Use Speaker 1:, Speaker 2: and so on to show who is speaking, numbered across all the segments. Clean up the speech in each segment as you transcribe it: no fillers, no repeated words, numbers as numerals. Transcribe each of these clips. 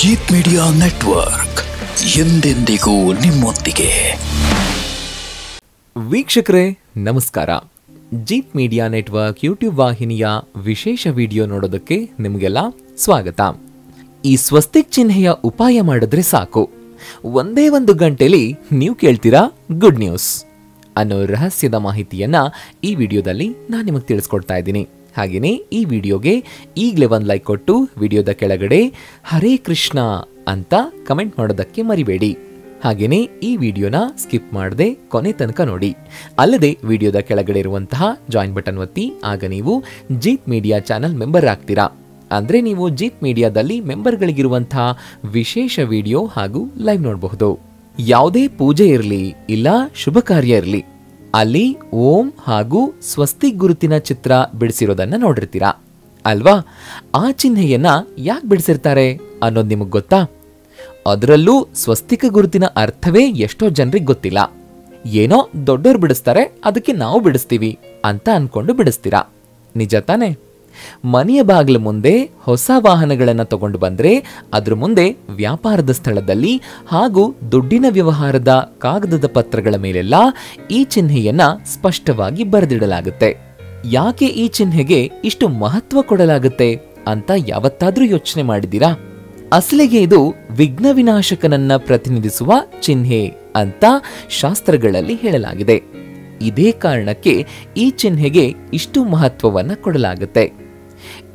Speaker 1: Jeet media network ಎಂದೆಂದಿಗೂ ನಿಮ್ಮೊಂದಿಗೆ.
Speaker 2: ವೀಕ್ಷಕರೇ ನಮಸ್ಕಾರ. ಜೀತ್ ಮೀಡಿಯಾ ನೆಟ್ವರ್ಕ್ ಯೂಟ್ಯೂಬ್ ವಾಹಿನಿಯ ವಿಶೇಷ ವಿಡಿಯೋ ನೋಡೋದಕ್ಕೆ ನಿಮಗೆಲ್ಲ ಸ್ವಾಗತ. ಈ ಸ್ವಸ್ತಿಕ್ ಚಿಹ್ನೆಯ ಉಪಾಯ ಮಾಡಿದ್ರೆ ಸಾಕು, ಒಂದೇ ಒಂದು ಗಂಟೆಲಿ ನೀವು ಕೇಳ್ತೀರಾ ಗುಡ್ ನ್ಯೂಸ್ ಅನ್ನೋ ರಹಸ್ಯದ ಮಾಹಿತಿಯನ್ನ ಈ ವಿಡಿಯೋದಲ್ಲಿ ನಾನು ನಿಮಗೆ ತಿಳಿಸ್ಕೊಡ್ತಾ ಇದ್ದೀನಿ. ಹಾಗೆಯೇ ಈ ವಿಡಿಯೋಗೆ ಈಗಲೇ ಒಂದು ಲೈಕ್ ಕೊಟ್ಟು ವಿಡಿಯೋದ ಕೆಳಗಡೆ ಹರೇ ಕೃಷ್ಣ ಅಂತ ಕಮೆಂಟ್ ಮಾಡೋದಕ್ಕೆ ಮರಿಬೇಡಿ. ಹಾಗೆಯೇ ಈ ವಿಡಿಯೋನ ಸ್ಕಿಪ್ ಮಾಡದೆ ಕೊನೆ ತನಕ ನೋಡಿ. ಅಲ್ಲದೆ ವಿಡಿಯೋದ ಕೆಳಗಡೆ ಇರುವಂತಹ ಜಾಯಿನ್ ಬಟನ್ ಒತ್ತಿ, ಆಗ ನೀವು ಜೀತ್ ಮೀಡಿಯಾ ಚಾನಲ್ ಮೆಂಬರ್ ಆಗ್ತೀರಾ. ಅಂದರೆ ನೀವು ಜೀತ್ ಮೀಡಿಯಾದಲ್ಲಿ ಮೆಂಬರ್ಗಳಿಗಿರುವಂತಹ ವಿಶೇಷ ವಿಡಿಯೋ ಹಾಗೂ ಲೈವ್ ನೋಡಬಹುದು. ಯಾವುದೇ ಪೂಜೆ ಇರಲಿ ಇಲ್ಲ ಶುಭ ಕಾರ್ಯ ಇರಲಿ, ಅಲ್ಲಿ ಓಂ ಹಾಗೂ ಸ್ವಸ್ತಿಕ್ ಗುರುತಿನ ಚಿತ್ರ ಬಿಡಿಸಿರೋದನ್ನ ನೋಡಿರ್ತೀರಾ ಅಲ್ವಾ? ಆ ಚಿಹ್ನೆಯನ್ನ ಯಾಕೆ ಬಿಡಿಸಿರ್ತಾರೆ ಅನ್ನೋದು ನಿಮಗೆ ಗೊತ್ತಾ? ಅದರಲ್ಲೂ ಸ್ವಸ್ತಿಕ ಗುರುತಿನ ಅರ್ಥವೇ ಎಷ್ಟೋ ಜನರಿಗೆ ಗೊತ್ತಿಲ್ಲ. ಏನೋ ದೊಡ್ಡೋರು ಬಿಡಿಸ್ತಾರೆ, ಅದಕ್ಕೆ ನಾವು ಬಿಡಿಸ್ತೀವಿ ಅಂತ ಅನ್ಕೊಂಡು ಬಿಡಿಸ್ತೀರಾ. ನಿಜ ತಾನೆ? ಮನೆಯ ಬಾಗಿಲ ಮುಂದೆ ಹೊಸ ವಾಹನಗಳನ್ನು ತಗೊಂಡು ಬಂದ್ರೆ ಅದ್ರ ಮುಂದೆ ವ್ಯಾಪಾರದ ಸ್ಥಳದಲ್ಲಿ ಹಾಗೂ ದುಡ್ಡಿನ ವ್ಯವಹಾರದ ಕಾಗದದ ಪತ್ರಗಳ ಮೇಲೆಲ್ಲ ಈ ಚಿಹ್ನೆಯನ್ನ ಸ್ಪಷ್ಟವಾಗಿ ಬರೆದಿಡಲಾಗುತ್ತೆ. ಯಾಕೆ ಈ ಚಿಹ್ನೆಗೆ ಇಷ್ಟು ಮಹತ್ವ ಕೊಡಲಾಗುತ್ತೆ ಅಂತ ಯಾವತ್ತಾದ್ರೂ ಯೋಚನೆ ಮಾಡಿದ್ದೀರಾ? ಅಸಲಿಗೆ ಇದು ವಿಘ್ನ ವಿನಾಶಕನನ್ನ ಪ್ರತಿನಿಧಿಸುವ ಚಿಹ್ನೆ ಅಂತ ಶಾಸ್ತ್ರಗಳಲ್ಲಿ ಹೇಳಲಾಗಿದೆ. ಇದೇ ಕಾರಣಕ್ಕೆ ಈ ಚಿಹ್ನೆಗೆ ಇಷ್ಟು ಮಹತ್ವವನ್ನ ಕೊಡಲಾಗುತ್ತೆ.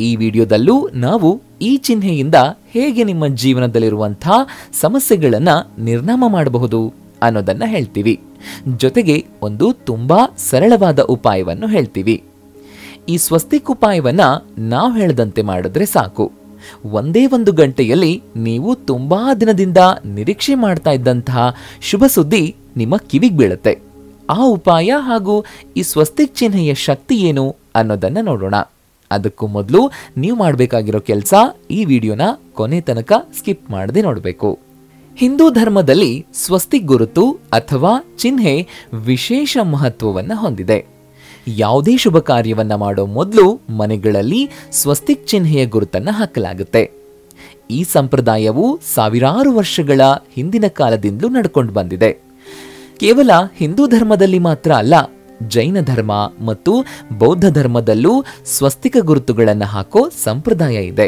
Speaker 2: ಈ ವಿಡಿಯೋದಲ್ಲೂ ನಾವು ಈ ಚಿಹ್ನೆಯಿಂದ ಹೇಗೆ ನಿಮ್ಮ ಜೀವನದಲ್ಲಿರುವಂತಹ ಸಮಸ್ಯೆಗಳನ್ನ ನಿರ್ನಾಮ ಮಾಡಬಹುದು ಅನ್ನೋದನ್ನ ಹೇಳ್ತೀವಿ. ಜೊತೆಗೆ ಒಂದು ತುಂಬಾ ಸರಳವಾದ ಉಪಾಯವನ್ನು ಹೇಳ್ತೀವಿ. ಈ ಸ್ವಸ್ತಿಕ್ ಉಪಾಯವನ್ನ ನಾವು ಹೇಳದಂತೆ ಮಾಡಿದ್ರೆ ಸಾಕು, ಒಂದೇ ಒಂದು ಗಂಟೆಯಲ್ಲಿ ನೀವು ತುಂಬಾ ದಿನದಿಂದ ನಿರೀಕ್ಷೆ ಮಾಡ್ತಾ ಇದ್ದಂತಹ ಶುಭ ಸುದ್ದಿ ನಿಮ್ಮ ಕಿವಿಗೆ ಬೀಳುತ್ತೆ. ಆ ಉಪಾಯ ಹಾಗೂ ಈ ಸ್ವಸ್ತಿಕ್ ಚಿಹ್ನೆಯ ಶಕ್ತಿ ಏನು ಅನ್ನೋದನ್ನ ನೋಡೋಣ. ಅದಕ್ಕೂ ಮೊದಲು ನೀವು ಮಾಡಬೇಕಾಗಿರೋ ಕೆಲಸ, ಈ ವಿಡಿಯೋನ ಕೊನೆ ತನಕ ಸ್ಕಿಪ್ ಮಾಡದೆ ನೋಡಬೇಕು. ಹಿಂದೂ ಧರ್ಮದಲ್ಲಿ ಸ್ವಸ್ತಿಕ್ ಗುರುತು ಅಥವಾ ಚಿಹ್ನೆ ವಿಶೇಷ ಮಹತ್ವವನ್ನ ಹೊಂದಿದೆ. ಯಾವುದೇ ಶುಭ ಕಾರ್ಯವನ್ನ ಮಾಡೋ ಮೊದಲು ಮನೆಗಳಲ್ಲಿ ಸ್ವಸ್ತಿಕ್ ಚಿಹ್ನೆಯ ಗುರುತನ್ನ ಹಾಕಲಾಗುತ್ತೆ. ಈ ಸಂಪ್ರದಾಯವು ಸಾವಿರಾರು ವರ್ಷಗಳ ಹಿಂದಿನ ಕಾಲದಿಂದಲೂ ನಡ್ಕೊಂಡು ಬಂದಿದೆ. ಕೇವಲ ಹಿಂದೂ ಧರ್ಮದಲ್ಲಿ ಮಾತ್ರ ಅಲ್ಲ, ಜೈನ ಧರ್ಮ ಮತ್ತು ಬೌದ್ಧ ಧರ್ಮದಲ್ಲೂ ಸ್ವಸ್ತಿಕ ಗುರುತುಗಳನ್ನು ಹಾಕೋ ಸಂಪ್ರದಾಯ ಇದೆ.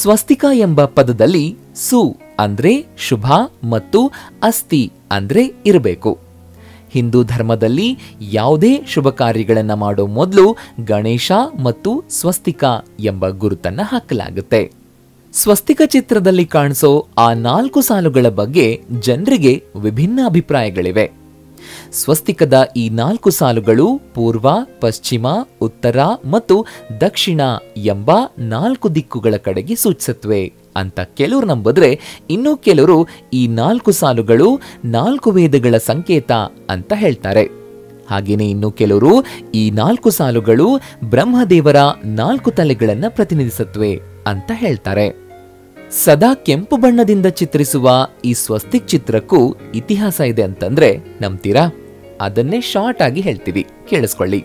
Speaker 2: ಸ್ವಸ್ತಿಕ ಎಂಬ ಪದದಲ್ಲಿ ಸು ಅಂದ್ರೆ ಶುಭ ಮತ್ತು ಅಸ್ತಿ ಅಂದ್ರೆ ಇರಬೇಕು. ಹಿಂದೂ ಧರ್ಮದಲ್ಲಿ ಯಾವುದೇ ಶುಭ ಕಾರ್ಯಗಳನ್ನ ಮಾಡೋ ಮೊದಲು ಗಣೇಶ ಮತ್ತು ಸ್ವಸ್ತಿಕ ಎಂಬ ಗುರುತನ್ನ ಹಾಕಲಾಗುತ್ತೆ. ಸ್ವಸ್ತಿಕ ಚಿತ್ರದಲ್ಲಿ ಕಾಣಿಸೋ ಆ 4 ಸಾಲುಗಳ ಬಗ್ಗೆ ಜನರಿಗೆ ವಿಭಿನ್ನ ಅಭಿಪ್ರಾಯಗಳಿವೆ. ಸ್ವಸ್ತಿಕದ ಈ 4 ಸಾಲುಗಳು ಪೂರ್ವ, ಪಶ್ಚಿಮ, ಉತ್ತರ ಮತ್ತು ದಕ್ಷಿಣ ಎಂಬ 4 ದಿಕ್ಕುಗಳ ಕಡೆಗೆ ಸೂಚಿಸುತ್ತವೆ ಅಂತ ಕೆಲವರು ನಂಬಿದ್ರೆ, ಇನ್ನು ಕೆಲವರು ಈ 4 ಸಾಲುಗಳು 4 ವೇದಗಳ ಸಂಕೇತ ಅಂತ ಹೇಳ್ತಾರೆ. ಹಾಗೇನೆ ಇನ್ನು ಕೆಲವರು ಈ 4 ಸಾಲುಗಳು ಬ್ರಹ್ಮದೇವರ 4 ತಲೆಗಳನ್ನ ಪ್ರತಿನಿಧಿಸುತ್ತವೆ ಅಂತ ಹೇಳ್ತಾರೆ. ಸದಾ ಕೆಂಪು ಬಣ್ಣದಿಂದ ಚಿತ್ರಿಸುವ ಈ ಸ್ವಸ್ತಿಕ್ ಚಿತ್ರಕ್ಕೂ ಇತಿಹಾಸ ಇದೆ ಅಂತಂದ್ರೆ ನಂಬ್ತೀರಾ? ಅದನ್ನೇ ಶಾರ್ಟ್ ಆಗಿ ಹೇಳ್ತೀವಿ, ಕೇಳಿಸ್ಕೊಳ್ಳಿ.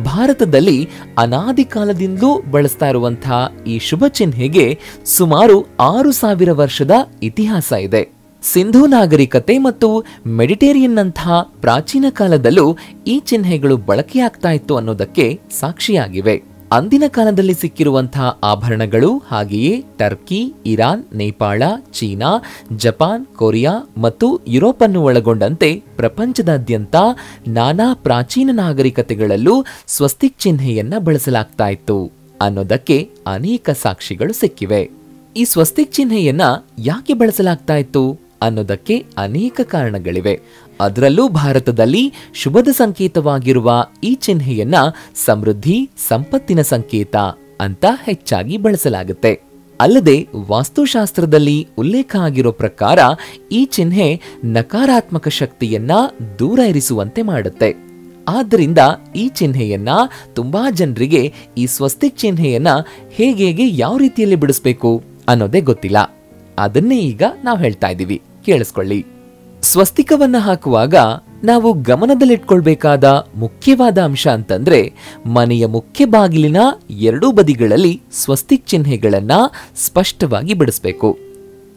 Speaker 2: ಭಾರತದಲ್ಲಿ ಅನಾದಿ ಕಾಲದಿಂದಲೂ ಬಳಸ್ತಾ ಇರುವಂತಹ ಈ ಶುಭ ಚಿಹ್ನೆಗೆ ಸುಮಾರು 6000 ವರ್ಷದ ಇತಿಹಾಸ ಇದೆ. ಸಿಂಧೂ ನಾಗರಿಕತೆ ಮತ್ತು ಮೆಡಿಟೇರಿಯನ್ನಂತಹ ಪ್ರಾಚೀನ ಕಾಲದಲ್ಲೂ ಈ ಚಿಹ್ನೆಗಳು ಬಳಕೆಯಾಗ್ತಾ ಇತ್ತು ಅನ್ನೋದಕ್ಕೆ ಸಾಕ್ಷಿಯಾಗಿವೆ. ಅಂದಿನ ಕಾಲದಲ್ಲಿ ಸಿಕ್ಕಿರುವಂತಹ ಆಭರಣಗಳು, ಹಾಗೆಯೇ Turkey, Iran, Nepal, China, Japan, Korea ಮತ್ತು ಯುರೋಪ್ ಅನ್ನು ಒಳಗೊಂಡಂತೆ ಪ್ರಪಂಚದಾದ್ಯಂತ ನಾನಾ ಪ್ರಾಚೀನ ನಾಗರಿಕತೆಗಳಲ್ಲೂ ಸ್ವಸ್ತಿಕ್ ಚಿಹ್ನೆಯನ್ನ ಬಳಸಲಾಗ್ತಾ ಇತ್ತು ಅನ್ನೋದಕ್ಕೆ ಅನೇಕ ಸಾಕ್ಷಿಗಳು ಸಿಕ್ಕಿವೆ. ಈ ಸ್ವಸ್ತಿಕ್ ಚಿಹ್ನೆಯನ್ನ ಯಾಕೆ ಬಳಸಲಾಗ್ತಾ ಇತ್ತು ಅನ್ನೋದಕ್ಕೆ ಅನೇಕ ಕಾರಣಗಳಿವೆ. ಅದರಲ್ಲೂ ಭಾರತದಲ್ಲಿ ಶುಭದ ಸಂಕೇತವಾಗಿರುವ ಈ ಚಿಹ್ನೆಯನ್ನ ಸಮೃದ್ಧಿ, ಸಂಪತ್ತಿನ ಸಂಕೇತ ಅಂತ ಹೆಚ್ಚಾಗಿ ಬಳಸಲಾಗುತ್ತೆ. ಅಲ್ಲದೆ ವಾಸ್ತುಶಾಸ್ತ್ರದಲ್ಲಿ ಉಲ್ಲೇಖ ಆಗಿರೋ ಪ್ರಕಾರ ಈ ಚಿಹ್ನೆ ನಕಾರಾತ್ಮಕ ಶಕ್ತಿಯನ್ನ ದೂರ ಇರಿಸುವಂತೆ ಮಾಡುತ್ತೆ. ಆದ್ದರಿಂದ ಈ ಚಿಹ್ನೆಯನ್ನ ತುಂಬಾ ಜನರಿಗೆ ಈ ಸ್ವಸ್ತಿಕ್ ಚಿಹ್ನೆಯನ್ನ ಹೇಗೆ ಯಾವ ರೀತಿಯಲ್ಲಿ ಬಿಡಿಸ್ಬೇಕು ಅನ್ನೋದೇ ಗೊತ್ತಿಲ್ಲ. ಅದನ್ನೇ ಈಗ ನಾವು ಹೇಳ್ತಾ ಇದ್ದೀವಿ, ಕೇಳಿಸ್ಕೊಳ್ಳಿ. ಸ್ವಸ್ತಿಕವನ್ನ ಹಾಕುವಾಗ ನಾವು ಗಮನದಲ್ಲಿಟ್ಕೊಳ್ಬೇಕಾದ ಮುಖ್ಯವಾದ ಅಂಶ ಅಂತಂದ್ರೆ ಮನೆಯ ಮುಖ್ಯ ಬಾಗಿಲಿನ ಎರಡೂ ಬದಿಗಳಲ್ಲಿ ಸ್ವಸ್ತಿಕ್ ಚಿಹ್ನೆಗಳನ್ನ ಸ್ಪಷ್ಟವಾಗಿ ಬಿಡಿಸಬೇಕು.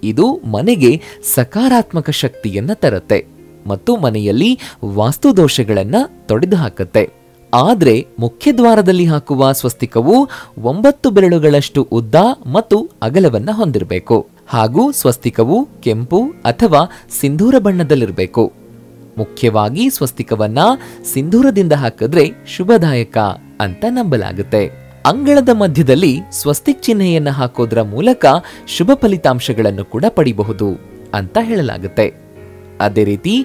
Speaker 2: ಇದು ಮನೆಗೆ ಸಕಾರಾತ್ಮಕ ಶಕ್ತಿಯನ್ನ ತರುತ್ತೆ ಮತ್ತು ಮನೆಯಲ್ಲಿ ವಾಸ್ತು ದೋಷಗಳನ್ನ ತೊಡೆದು ಹಾಕುತ್ತೆ. ಆದ್ರೆ ಮುಖ್ಯ ದ್ವಾರದಲ್ಲಿ ಹಾಕುವ ಸ್ವಸ್ತಿಕವು 9 ಬೆರಳುಗಳಷ್ಟು ಉದ್ದ ಮತ್ತು ಅಗಲವನ್ನ ಹೊಂದಿರಬೇಕು. ಹಾಗೂ ಸ್ವಸ್ತಿಕವು ಕೆಂಪು ಅಥವಾ ಸಿಂಧೂರ ಬಣ್ಣದಲ್ಲಿರಬೇಕು. ಮುಖ್ಯವಾಗಿ ಸ್ವಸ್ತಿಕವನ್ನ ಸಿಂಧೂರದಿಂದ ಹಾಕಿದ್ರೆ ಶುಭದಾಯಕ ಅಂತ ನಂಬಲಾಗುತ್ತೆ. ಅಂಗಳದ ಮಧ್ಯದಲ್ಲಿ ಸ್ವಸ್ತಿಕ್ ಚಿಹ್ನೆಯನ್ನ ಹಾಕೋದ್ರ ಮೂಲಕ ಶುಭ ಫಲಿತಾಂಶಗಳನ್ನು ಕೂಡ ಪಡಿಬಹುದು ಅಂತ ಹೇಳಲಾಗುತ್ತೆ. ಅದೇ ರೀತಿ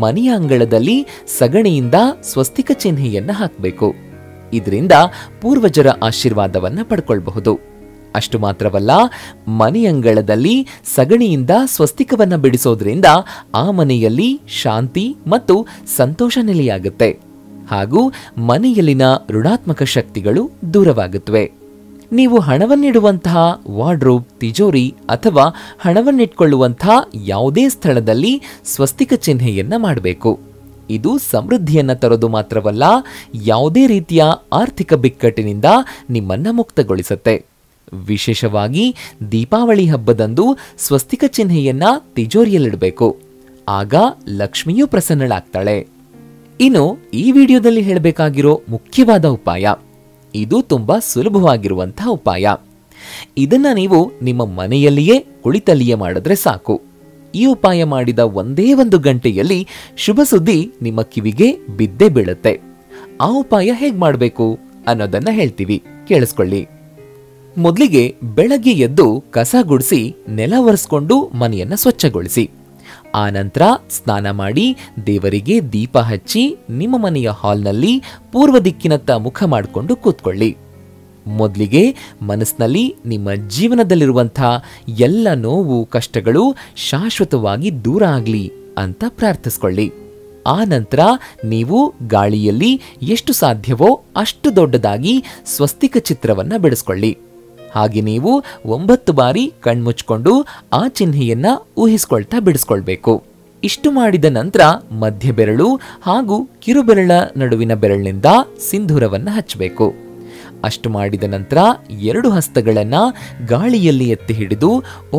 Speaker 2: ಮನೆಯ ಅಂಗಳದಲ್ಲಿ ಸಗಣಿಯಿಂದ ಸ್ವಸ್ತಿಕ ಚಿಹ್ನೆಯನ್ನ ಹಾಕಬೇಕು. ಇದರಿಂದ ಪೂರ್ವಜರ ಆಶೀರ್ವಾದವನ್ನ ಪಡ್ಕೊಳ್ಬಹುದು. ಅಷ್ಟು ಮಾತ್ರವಲ್ಲ, ಮನೆಯಂಗಳದಲ್ಲಿ ಸಗಣಿಯಿಂದ ಸ್ವಸ್ತಿಕವನ್ನ ಬಿಡಿಸೋದ್ರಿಂದ ಆ ಮನೆಯಲ್ಲಿ ಶಾಂತಿ ಮತ್ತು ಸಂತೋಷ ನೆಲೆಯಾಗುತ್ತೆ. ಹಾಗೂ ಮನೆಯಲ್ಲಿನ ಋಣಾತ್ಮಕ ಶಕ್ತಿಗಳು ದೂರವಾಗುತ್ತವೆ. ನೀವು ಹಣವನ್ನಿಡುವಂತಹ ವಾರ್ಡ್ರೋಬ್, ತಿಜೋರಿ ಅಥವಾ ಹಣವನ್ನಿಟ್ಕೊಳ್ಳುವಂತಹ ಯಾವುದೇ ಸ್ಥಳದಲ್ಲಿ ಸ್ವಸ್ತಿಕ ಚಿಹ್ನೆಯನ್ನ ಮಾಡಬೇಕು. ಇದು ಸಮೃದ್ಧಿಯನ್ನ ತರೋದು ಮಾತ್ರವಲ್ಲ, ಯಾವುದೇ ರೀತಿಯ ಆರ್ಥಿಕ ಬಿಕ್ಕಟ್ಟಿನಿಂದ ನಿಮ್ಮನ್ನ ಮುಕ್ತಗೊಳಿಸುತ್ತೆ. ವಿಶೇಷವಾಗಿ ದೀಪಾವಳಿ ಹಬ್ಬದಂದು ಸ್ವಸ್ತಿಕ ಚಿಹ್ನೆಯನ್ನ ತಿಜೋರಿಯಲ್ಲಿಡಬೇಕು. ಆಗ ಲಕ್ಷ್ಮಿಯೂ ಪ್ರಸನ್ನಳಾಗ್ತಾಳೆ. ಇನ್ನು ಈ ವಿಡಿಯೋದಲ್ಲಿ ಹೇಳಬೇಕಾಗಿರೋ ಮುಖ್ಯವಾದ ಉಪಾಯ, ಇದು ತುಂಬಾ ಸುಲಭವಾಗಿರುವಂತಹ ಉಪಾಯ. ಇದನ್ನ ನೀವು ನಿಮ್ಮ ಮನೆಯಲ್ಲಿಯೇ ಕುಳಿತಲ್ಲಿಯೇ ಮಾಡಿದ್ರೆ ಸಾಕು. ಈ ಉಪಾಯ ಮಾಡಿದ ಒಂದೇ 1 ಗಂಟೆಯಲ್ಲಿ ಶುಭ ಸುದ್ದಿ ನಿಮ್ಮ ಕಿವಿಗೆ ಬಿದ್ದೇ ಬೀಳುತ್ತೆ. ಆ ಉಪಾಯ ಹೇಗ್ ಮಾಡಬೇಕು ಅನ್ನೋದನ್ನ ಹೇಳ್ತೀವಿ, ಕೇಳಿಸ್ಕೊಳ್ಳಿ. ಮೊದಲಿಗೆ ಬೆಳಗ್ಗೆ ಎದ್ದು ಕಸ ಗುಡಿಸಿ ನೆಲ ಒರೆಸ್ಕೊಂಡು ಮನೆಯನ್ನ ಸ್ವಚ್ಛಗೊಳಿಸಿ. ಆ ನಂತರ ಸ್ನಾನ ಮಾಡಿ ದೇವರಿಗೆ ದೀಪ ಹಚ್ಚಿ ನಿಮ್ಮ ಮನೆಯ ಹಾಲ್ನಲ್ಲಿ ಪೂರ್ವ ದಿಕ್ಕಿನತ್ತ ಮುಖ ಮಾಡಿಕೊಂಡು ಕೂತ್ಕೊಳ್ಳಿ. ಮೊದಲಿಗೆ ಮನಸ್ಸಿನಲ್ಲಿ ನಿಮ್ಮ ಜೀವನದಲ್ಲಿರುವಂತಹ ಎಲ್ಲ ನೋವು ಕಷ್ಟಗಳು ಶಾಶ್ವತವಾಗಿ ದೂರ ಆಗ್ಲಿ ಅಂತ ಪ್ರಾರ್ಥಿಸ್ಕೊಳ್ಳಿ. ಆ ನಂತರ ನೀವು ಗಾಳಿಯಲ್ಲಿ ಎಷ್ಟು ಸಾಧ್ಯವೋ ಅಷ್ಟು ದೊಡ್ಡದಾಗಿ ಸ್ವಸ್ತಿಕ ಚಿತ್ರವನ್ನ ಬಿಡಿಸ್ಕೊಳ್ಳಿ. ಹಾಗೆ ನೀವು 9 ಬಾರಿ ಕಣ್ಮುಚ್ಕೊಂಡು ಆ ಚಿಹ್ನೆಯನ್ನ ಊಹಿಸ್ಕೊಳ್ತಾ ಬಿಡಿಸ್ಕೊಳ್ಬೇಕು. ಇಷ್ಟು ಮಾಡಿದ ನಂತರ ಮಧ್ಯ ಬೆರಳು ಹಾಗೂ ಕಿರುಬೆರಳ ನಡುವಿನ ಬೆರಳಿನಿಂದ ಸಿಂಧೂರವನ್ನ ಹಚ್ಚಬೇಕು. ಅಷ್ಟು ಮಾಡಿದ ನಂತರ 2 ಹಸ್ತಗಳನ್ನ ಗಾಳಿಯಲ್ಲಿ ಎತ್ತಿ ಹಿಡಿದು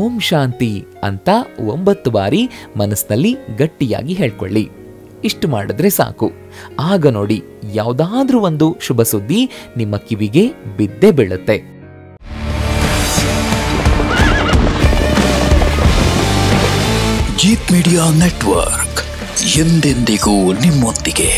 Speaker 2: ಓಂ ಶಾಂತಿ ಅಂತ 9 ಬಾರಿ ಮನಸ್ಸಿನಲ್ಲಿ ಗಟ್ಟಿಯಾಗಿ ಹೇಳ್ಕೊಳ್ಳಿ. ಇಷ್ಟು ಮಾಡಿದ್ರೆ ಸಾಕು. ಆಗ ನೋಡಿ, ಯಾವುದಾದ್ರೂ ಒಂದು ಶುಭ ಸುದ್ದಿ ನಿಮ್ಮ ಕಿವಿಗೆ ಬಿದ್ದೇ ಬೀಳುತ್ತೆ.
Speaker 1: ಜೀತ್ ಮೀಡಿಯಾ ನೆಟ್ವರ್ಕ್ ಎಂದೆಂದಿಗೂ ನಿಮ್ಮೊಂದಿಗೆ.